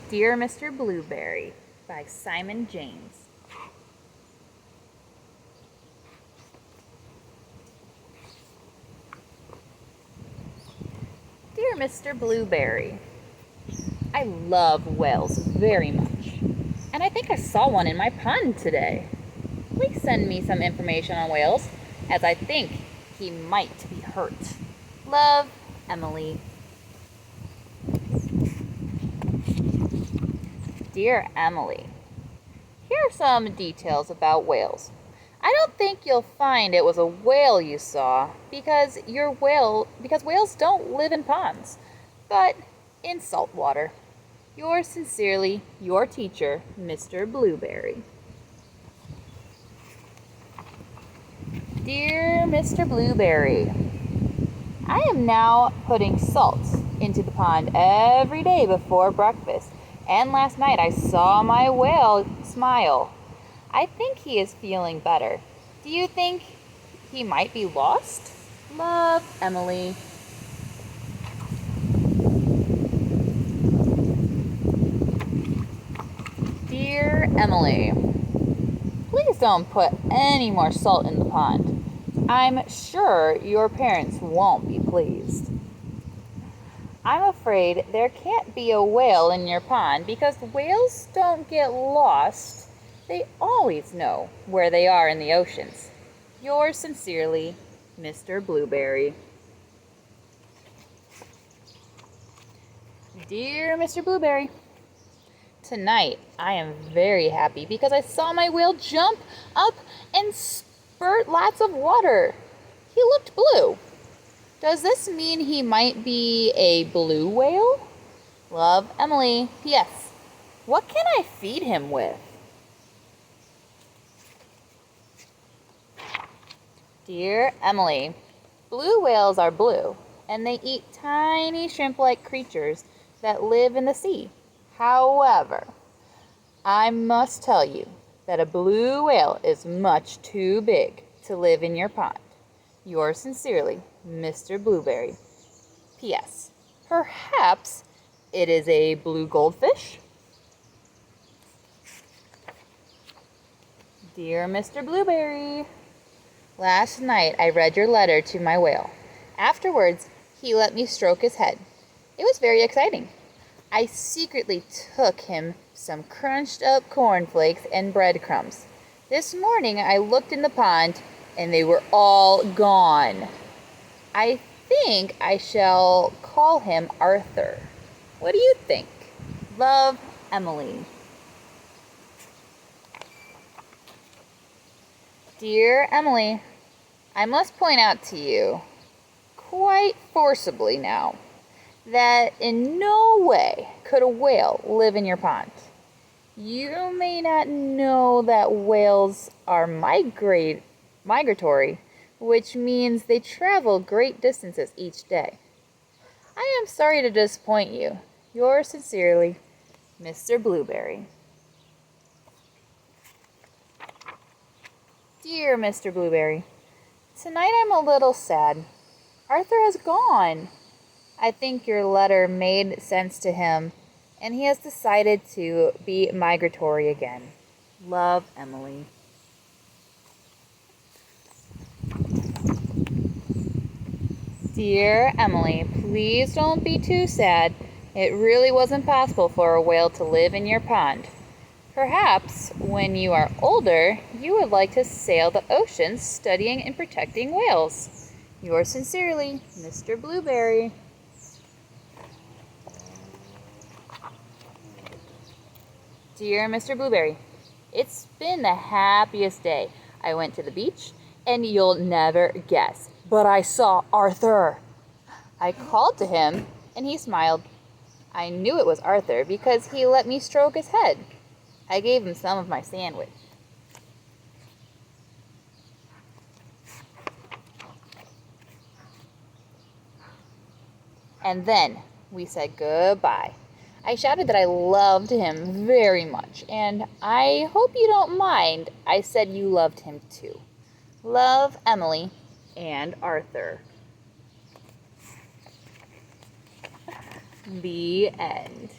Dear Mr. Blueberry by Simon James. Dear Mr. Blueberry, I love whales very much, and I think I saw one in my pond today. Please send me some information on whales, as I think he might be hurt. Love, Emily. Dear Emily, here are some details about whales. I don't think you'll find it was a whale you saw because whales don't live in ponds, but in salt water. Yours sincerely, your teacher, Mr. Blueberry. Dear Mr. Blueberry, I am now putting salt into the pond every day before breakfast, and last night I saw my whale smile. I think he is feeling better. Do you think he might be lost? Love, Emily. Dear Emily, please don't put any more salt in the pond. I'm sure your parents won't be pleased. I'm afraid there can't be a whale in your pond because whales don't get lost. They always know where they are in the oceans. Yours sincerely, Mr. Blueberry. Dear Mr. Blueberry, tonight I am very happy because I saw my whale jump up and spurt lots of water. He looked blue. Does this mean he might be a blue whale? Love, Emily. P.S. What can I feed him with? Dear Emily, blue whales are blue, and they eat tiny shrimp-like creatures that live in the sea. However, I must tell you that a blue whale is much too big to live in your pond. Yours sincerely, Mr. Blueberry. P.S. Perhaps it is a blue goldfish? Dear Mr. Blueberry, last night I read your letter to my whale. Afterwards, he let me stroke his head. It was very exciting. I secretly took him some crunched up cornflakes and breadcrumbs. This morning I looked in the pond and they were all gone. I think I shall call him Arthur. What do you think? Love, Emily. Dear Emily, I must point out to you, quite forcibly now, that in no way could a whale live in your pond. You may not know that whales are migratory, which means they travel great distances each day. I am sorry to disappoint you. Yours sincerely, Mr. Blueberry. Dear Mr. Blueberry, tonight I'm a little sad. Arthur has gone. I think your letter made sense to him, and he has decided to be migratory again. Love, Emily. Dear Emily, please don't be too sad. It really wasn't possible for a whale to live in your pond. Perhaps when you are older, you would like to sail the oceans studying and protecting whales. Yours sincerely, Mr. Blueberry. Dear Mr. Blueberry, it's been the happiest day. I went to the beach, and you'll never guess, but I saw Arthur. I called to him, and he smiled. I knew it was Arthur because he let me stroke his head. I gave him some of my sandwich. And then we said goodbye. I shouted that I loved him very much, and I hope you don't mind I said you loved him too. Love, Emily and Arthur. The end.